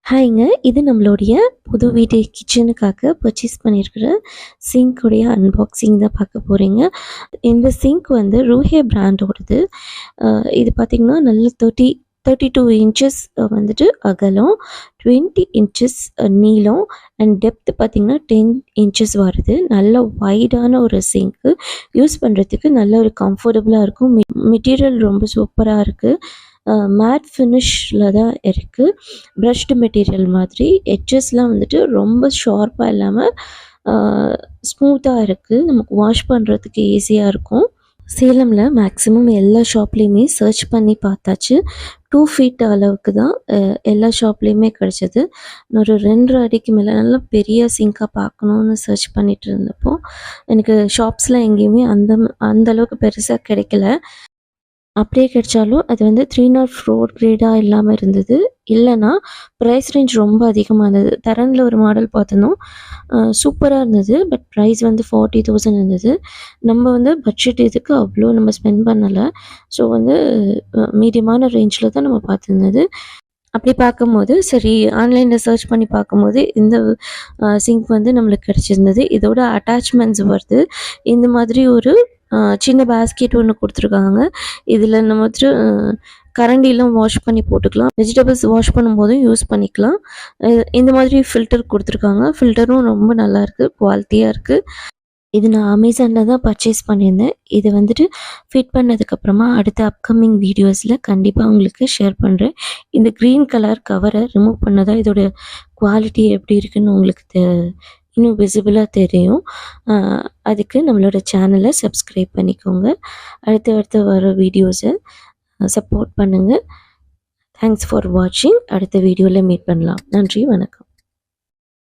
ஹாய்ங்க. இது நம்மளுடைய புது வீட்டு கிச்சனுக்காக பர்ச்சேஸ் பண்ணியிருக்கிற சிங்க்குடைய அன்பாக்சிங் தான் பார்க்க போறீங்க. இந்த சிங்க் வந்து ரூஹே பிராண்டோடது. இது பார்த்தீங்கன்னா, நல்ல 32 இன்ச்சஸ் வந்துட்டு அகலம், 20 இன்ச்சஸ் நீளம் அண்ட் டெப்த் பார்த்தீங்கன்னா 10 இன்ச்சஸ் வருது. நல்ல வைடான ஒரு சிங்க்கு. யூஸ் பண்ணுறதுக்கு நல்ல ஒரு கம்ஃபர்டபுளாக இருக்கும். மெட்டீரியல் ரொம்ப சூப்பராக இருக்குது. மேட் ஃபினிஷில் தான் இருக்குது. ப்ரஷ்டு மெட்டீரியல் மாதிரி எட்ஜஸ்லாம் வந்துட்டு ரொம்ப ஷார்ப்பாக இல்லாமல் ஸ்மூத்தாக இருக்குது. நமக்கு வாஷ் பண்ணுறதுக்கு ஈஸியாக இருக்கும். சேலமில் மேக்ஸிமம் எல்லா ஷாப்லேயுமே சர்ச் பண்ணி பார்த்தாச்சு. 2 ஃபீட் அளவுக்கு தான் எல்லா ஷாப்லேயுமே கிடச்சிது. ஒரு 2.5 அடிக்கு மேலே நல்லா பெரிய சிங்காக பார்க்கணுன்னு சர்ச் பண்ணிகிட்டு இருந்தப்போ எனக்கு ஷாப்ஸில் எங்கேயுமே அந்த அளவுக்கு பெருசாக கிடைக்கல. அப்படியே கிடைச்சாலும் அது வந்து 304 கிரேடாக இல்லாமல் இருந்தது. இல்லைன்னா ப்ரைஸ் ரேஞ்ச் ரொம்ப அதிகமாக இருந்தது. தரனில் ஒரு மாடல் பார்த்துருந்தோம், சூப்பராக இருந்தது. பட் ப்ரைஸ் வந்து 40,000 இருந்தது. நம்ம வந்து பட்ஜெட் இதுக்கு அவ்வளோ நம்ம ஸ்பெண்ட் பண்ணலை. ஸோ வந்து மீடியமான ரேஞ்சில் தான் நம்ம பார்த்துருந்தது. அப்படி பார்க்கும்போது சரி ஆன்லைனில் சர்ச் பண்ணி பார்க்கும்போது இந்த சிங்க் வந்து நம்மளுக்கு கிடச்சிருந்தது. இதோட அட்டாச்மெண்ட்ஸ் வருது. இந்த மாதிரி ஒரு சின்ன பேஸ்கெட் ஒன்று கொடுத்துருக்காங்க. இதில் நம்ம வந்துட்டு கரண்டிலாம் வாஷ் பண்ணி போட்டுக்கலாம். வெஜிடபிள்ஸ் வாஷ் பண்ணும்போதும் யூஸ் பண்ணிக்கலாம். இந்த மாதிரி ஃபில்டர் கொடுத்துருக்காங்க. ஃபில்டரும் ரொம்ப நல்லாயிருக்கு, குவாலிட்டியாக இருக்குது. இது நான் அமேசானில் தான் பர்ச்சேஸ் பண்ணியிருந்தேன். இது வந்துட்டு ஃபிட் பண்ணதுக்கப்புறமா அடுத்த அப்கமிங் வீடியோஸில் கண்டிப்பாக உங்களுக்கு ஷேர் பண்ணுறேன். இந்த க்ரீன் கலர் கவரை ரிமூவ் பண்ணதான் இதோட குவாலிட்டி எப்படி இருக்குதுன்னு உங்களுக்கு இன்னும் விசிபிளாக தெரியும். அதுக்கு நம்மளோட சேனலை சப்ஸ்கிரைப் பண்ணிக்கோங்க. அடுத்து வர வீடியோஸை சப்போர்ட் பண்ணுங்கள். தேங்க்ஸ் ஃபார் வாட்சிங். அடுத்த வீடியோவில் மீட் பண்ணலாம். நன்றி, வணக்கம்.